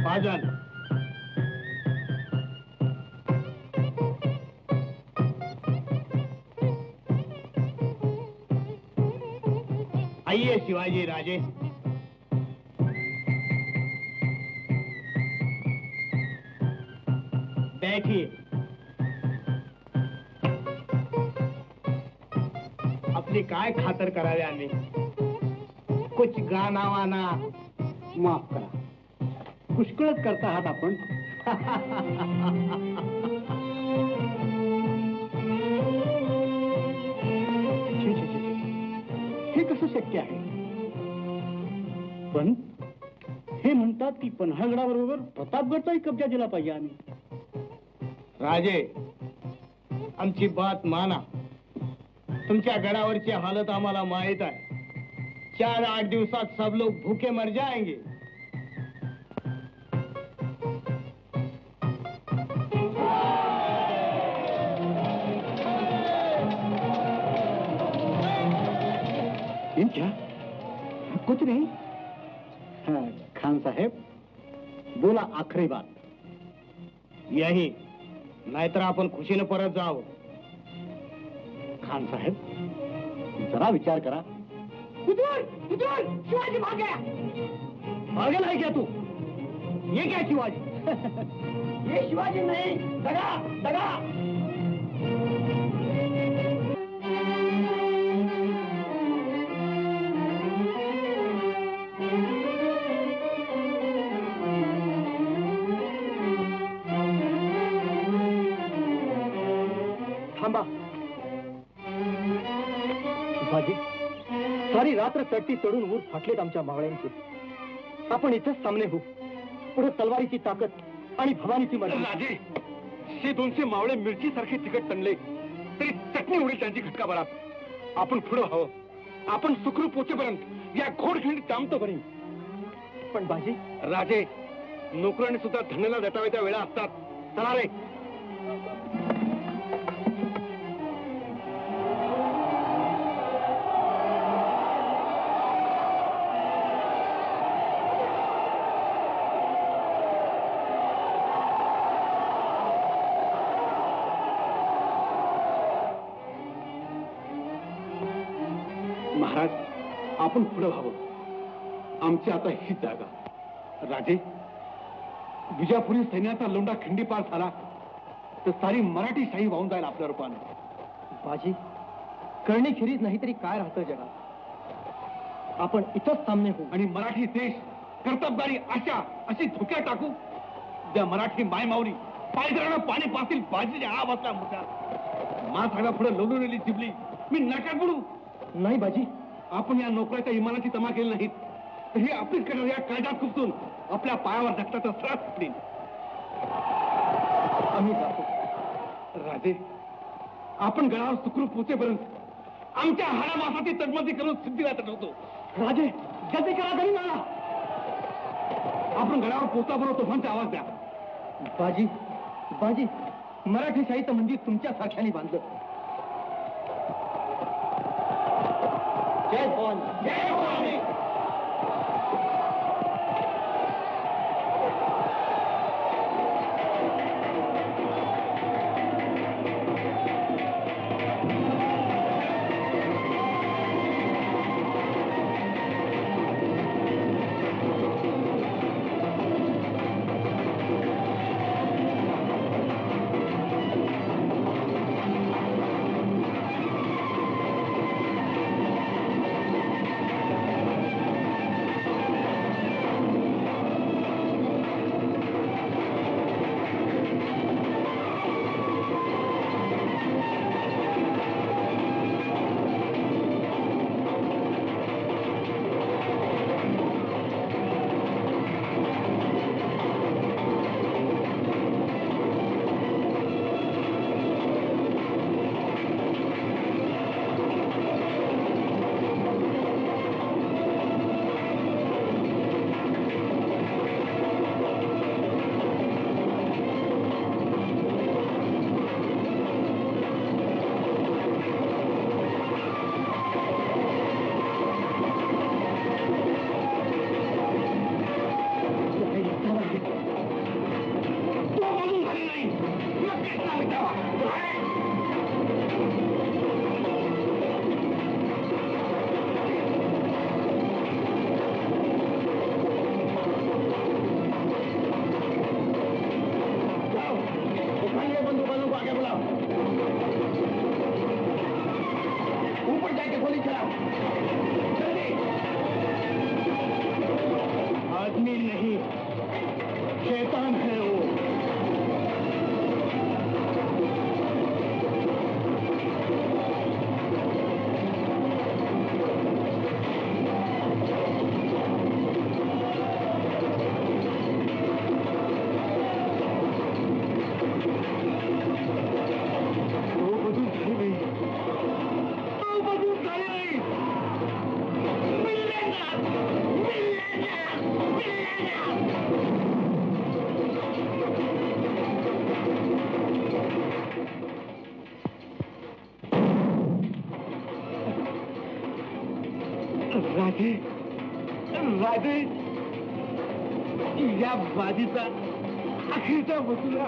महाजन, आइए शिवाजी राजे। बैठिए। आपली काय खातर करावी आम्ही? कुछ गाना वाना? माफ करा, पुष्कळच करता आहात आपण. हे कसं शक्य आहे? पण हे म्हणतात की पन्हाळगडाबरोबर प्रतापगडचाही कब्जा दिला पाहिजे आम्ही. राजे, आमची बात माना. तुमच्या गडावरची हालत आम्हाला माहित आहे. 4-8 दिवसात सब लोग भूखे मर जाएंगे. क्या? कुछ नहीं. खान साहेब, बोला आखरी बात. यही, नाहीतर आपण खुशीनं परत जावं. खान साहेब, जरा विचार करा. शिवाजी भाग गया. पागल है क्या तू? ये क्या शिवाजी? ये शिवाजी नहीं, दगा दगा. थांबा. शिवाजी, सारी रात्र चढती चढून ऊर फाटलेत आमच्या मावळ्यांचे. आपण इथेच सामने होऊ. पुढे तलवारीची ताकद आणि भवानीची मर्जी. राजे, 100-200 मावळे मिरची सारखे तिकट तणले तरी चटणी उडेल त्यांची खटका बरात. आपण पुढे व्हावं. आपण सुखरूप पोचेपर्यंत या घोडखिंडीत थांबतोपर्यंत. पण बाजी, राजे, नोकरांनी सुद्धा धन्याला दटावायच्या वेळा असतात. चला रे. महाराज, आपण पुढे व्हावं. आमची आता ही जागा. राजे, विजापुरी सैन्याचा लोंढा खिंडीपार झाला तर सारी मराठी शाही वाहून जाईल आपल्या रूपाने. बाजी, करणी खिरीज नाही तरी काय राहतं जगात. आपण इथंच सामने होऊ आणि मराठी देश कर्तबगारी आशा अशी धोक्यात टाकू ज्या मराठी मायमावली पायजरानं पाणी पातील बाजीच्या हा बसला मोठा. मा सगळ्या पुढे लोलून जिबली. मी नका पडू. नाही बाजी, आपण या नोकऱ्याच्या इमानाची तमा केली नाहीत तर हे आपलीच कडे या कायद्यात खुपसून आपल्या पायावर धकटाचा त्रास पडेल. आम्ही जातो. राजे, आपण गडावर सुखरूप पोचेपर्यंत आमच्या हाडामासाची तडमती करून सिद्धीला तटवतो. राजे, जल्दी करा, घरी मला. आपण गडावर पोचाबरोबर तोफांचा आवाज द्या. बाजी, बाजी, मराठी शाहीचं म्हणजे तुमच्या सारख्याने बांधलं. जय भवानी. जय भवानी. जाके गोली चलाओ जल्दी। आदमी नहीं, शैतान है वो। राजे राजे या बाजीचा अखेरचा वसुला